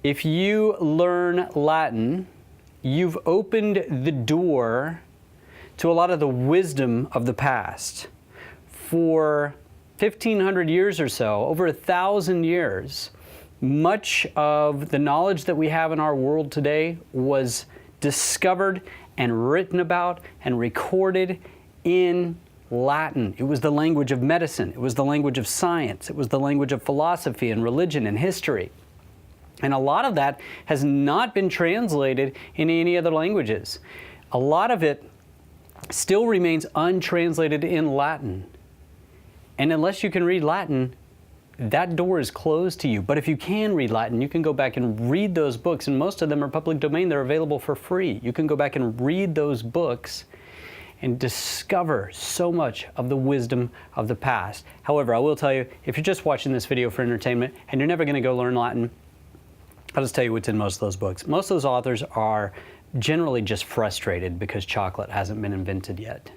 If you learn Latin, you've opened the door to a lot of the wisdom of the past. For 1,500 years or so, over 1,000 years, much of the knowledge that we have in our world today was discovered and written about and recorded in Latin. It was the language of medicine. It was the language of science. It was the language of philosophy and religion and history. And a lot of that has not been translated into any other languages. A lot of it still remains untranslated in Latin. And unless you can read Latin, that door is closed to you. But if you can read Latin, you can go back and read those books, and most of them are public domain. They're available for free. You can go back and read those books and discover so much of the wisdom of the past. However, I will tell you, if you're just watching this video for entertainment and you're never going to go learn Latin, I'll just tell you what's in most of those books. Most of those authors are generally just frustrated because chocolate hasn't been invented yet.